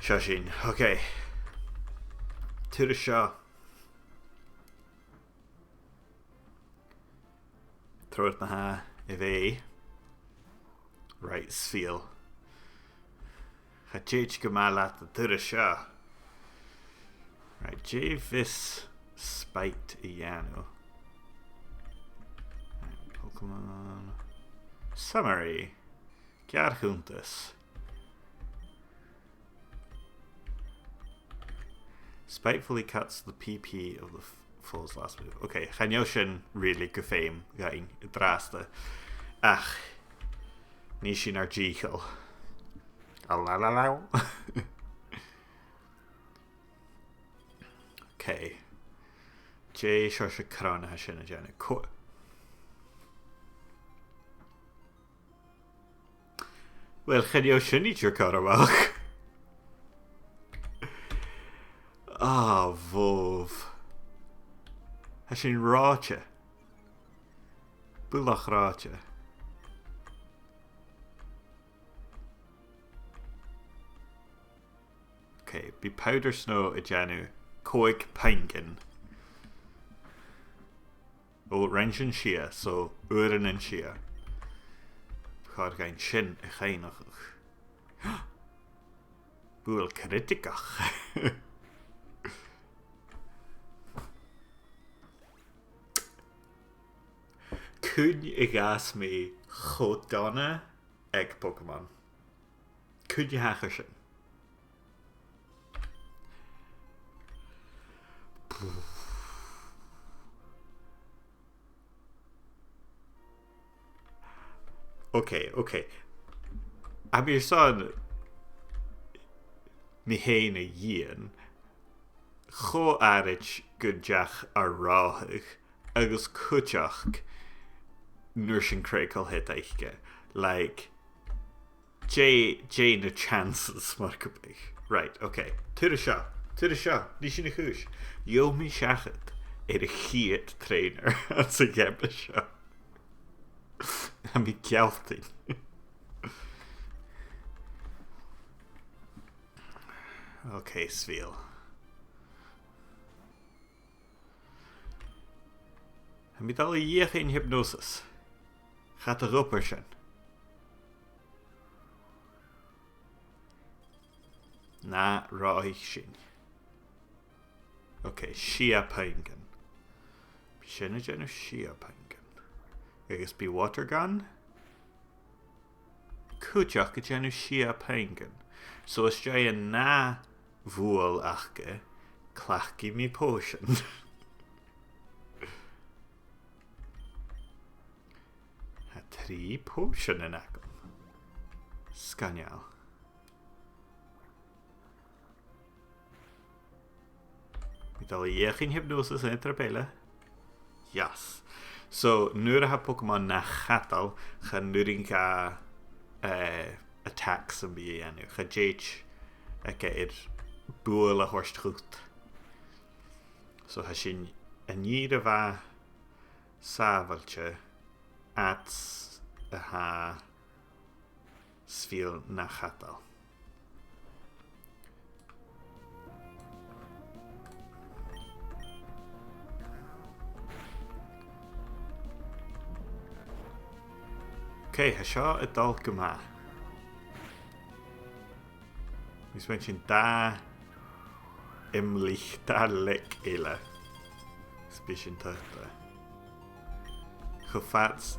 Seo sin, ok. Tuair seo. Tróid na ha I bhé. Right, sfíal. Cha déit go má leat a tuair seo. Right, dé vis Pàirt I dhéanú. Pokémon Summary. Cear chuntas. Spitefully cuts the PP of the foe's last move. Okay, channeol sin really go féim gain I drásta. Ach, ní sin ar ddíchail. Okay. Dé seo se cránathe sin a déanú. Well, channeol sin ní tíor cara amach. Bhómh. Tá sin ráte. Búlach ráte. Okay, bí powder snow a déanú. Cóig penguin. Ó rin sin sia, so uan in sia. Chád gain sin a chéanach. Búil criticach. Cún I gas mé chodonna ag Pokémon. Cún I hacha sin. Okay. Ab your son mi héin a dhéan cho airit go deach ar ráthach agus cuteach nuair sin creiceáil hit aiche. Like Jay na chances mar go big. Right, okay. Tuair seo. Ní sin na chúis. Jo mi seachad ar a chiad trainer an sa gceimpe seo. A mi cealtaí. Okay, sfíal. A mi dal I dhéach in hypnosis. Gaat a rupper sin. Na ráich sin. Okay, shreath. Sin a déanú shreath. Agus bí water gun. Cúteach a déanú shreath. So is dé a ná bhuail achge clachci mi potion. Ha 3 potion in agam. Scaneal. Mi dal I dhéach in hypnosis in trapéile. Yes. So, nuair a ha Pokémon na chatal, cha nuair ga attacks an bí dhéanú. Cha déit ag ir búil a thuirstrucht. So, ha sin a níad a bha sábhailte at a ha sfíal na chatal. Okay, ha seo a dal go má. Mis wein sin da imlich da lick eile. Spi sin tuachta. Cho fats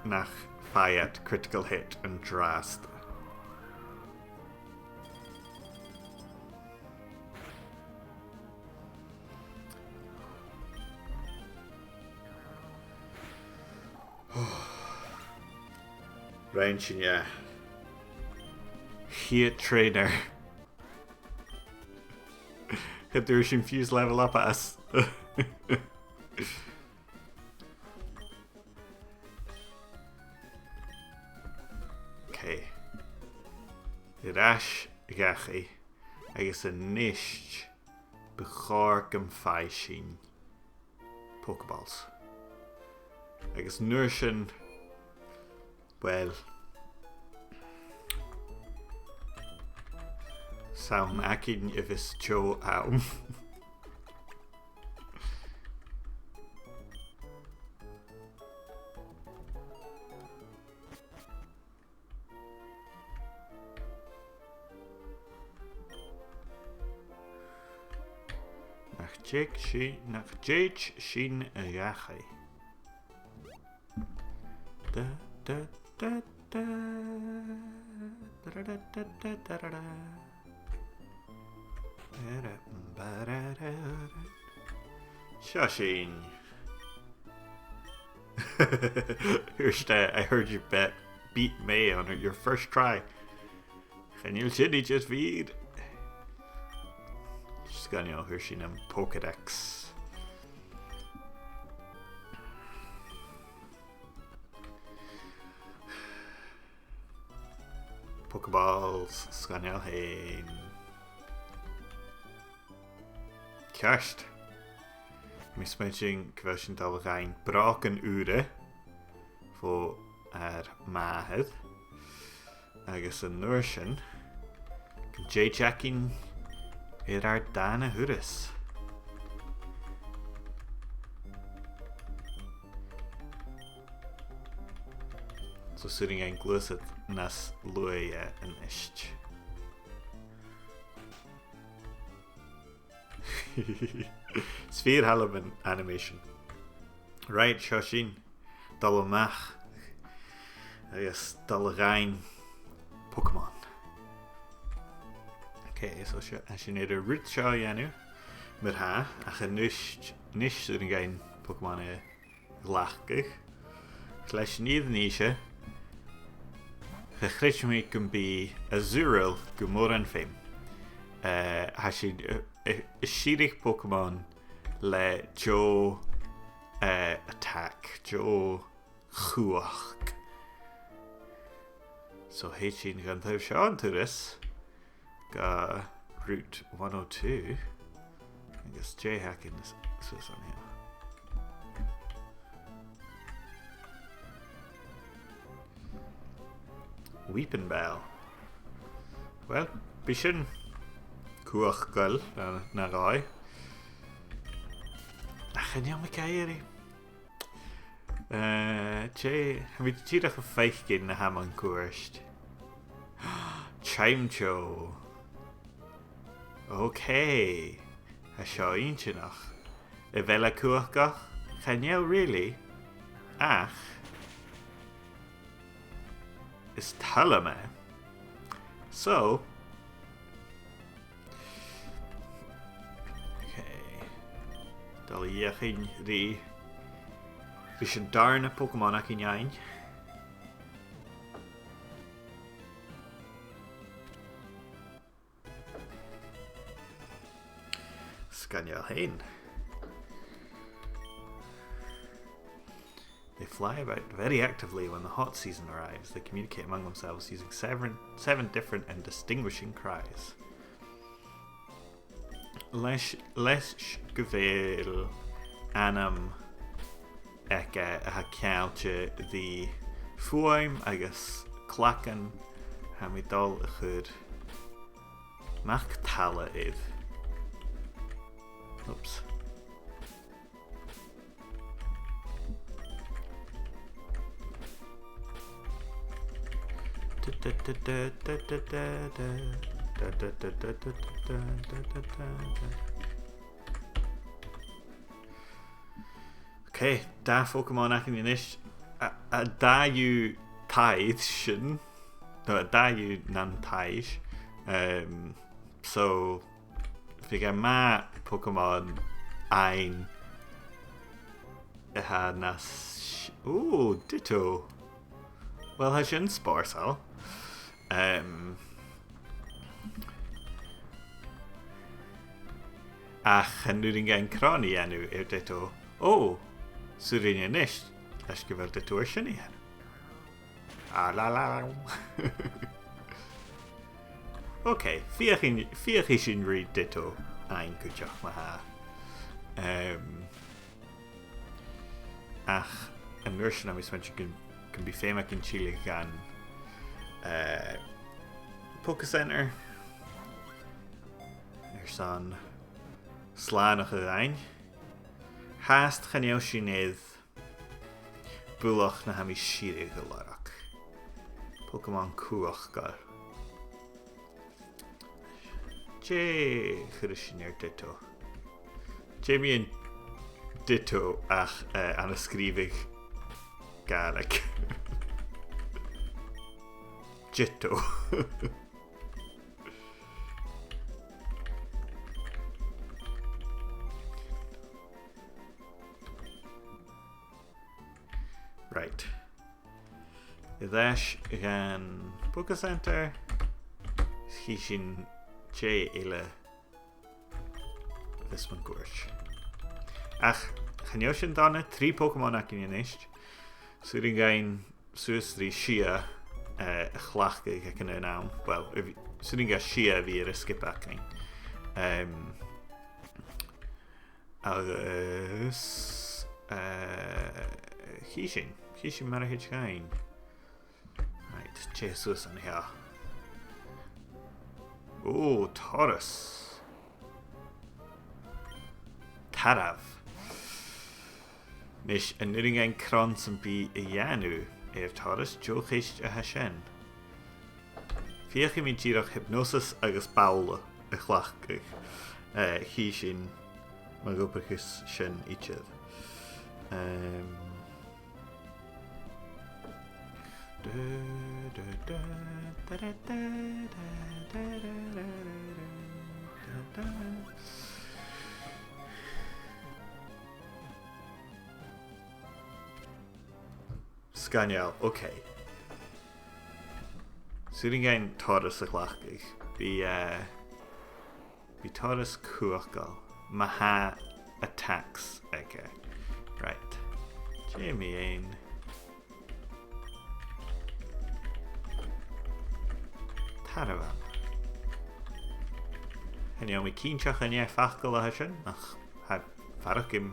nach Pàirt critical hit and drásta. Rain sin yeah. Heat trainer. Heb there sin fuse level up as. Okay. Irais gachi agus a níist bechár gom fai sin Pokeballs. Agus nuair sin well Saum acin if is Joe aum. Nach Jake Shin Yache. Da da da da da da da da da da. Shushing. I heard you beat May on your first try. Can you just feed? Just gonna Hershey and Pokédex. Pokeballs, Scannel Hain. Kerst. Mismatching kwestion dat we gaan braken uren voor mahed. Agus een nursen. J-jacking dane huris. So sitting en gluset nas luie en isht. Sphere Halloween animation. Right, Shoshin. Dalamach. I guess Dalarain Pokemon. Okay, so as je net een root show janu. Met haar. Ach een nish zullen geen Pokemon lachig. Slash niet nische. Gegrichme can be a zero Gumoran fame. Has je Shirik Pokemon le Joe attack Joe Chuach. So Hachin gan thou Sean to this ga Route 102. I guess J hacking is on here. Weeping Bell. Well, Bishin Chuach Gull na rai. Ach, en jammer kairi. Jay, heb je het hier vijf keer naar hem aankoerst? Chimcho. Oké. Hij zou eentje nog. Welke koerkach? Gaan jou really? Ach. Is tellen me. So. Dal hier geen die. We should darn a Pokémon ac in jain. Scan je heen. They fly about very actively when the hot season arrives. They communicate among themselves using seven different and distinguishing cries. Les gevel anam eka a countje the fuim agus klakken hamidal chud mach tala id. Oops. Okay, da Pokémon ac yn ynys a da yw taid sy'n no, da yw nan taid so fi gen ma Pokémon ein ha nas ooh, ditto well ha sy'n sporsal ach yn rwy'n gen croni enw yw'r ditto oh Surin je nicht, als je wel de toersje niet hebt. Ah la la. Oké, vier is in read ditto. Ein kutjach maar ha. Ach, een nurse naam is want je kan be famous in Chile gaan. Pokécenter. san slánach a rain. Hást chaneo sinéad búlach na hami shire go larach. Pokémon cuach gal. Jé chud sin ditto. Jamie ditto ach an ysgrifig Gaelic. Jitto. Right. Idash gan Poké Center. Hishin J eile. This one gorge. Ach, chaneo sin dana 3 Pokémon ac yn ynist. Swy'n gain sŵstri Shia a chlachga ac yn ynawn. Wel, swy'n gain Shia fi ar y skip ac yn. Agus... Hishin Smàragach gain. Right, Jesus yn here. Oh, Taurus. Taraf. Nish yn nid yn crons yn bu y ianw Taurus jochist a hashen. Fiach I mi girach hypnosis agus baula y chlachgach. Hi sin mag opachus sin ichad. Sganiel, okay. Swy'n gain Taurus a chlachgach. Bi Taurus cuachgal. Maha attacks okay. Right. Jamie ein. Taravan. Hynny o'n mi cyntiach yn ie ffachgal a hysyn. Ach, farach gym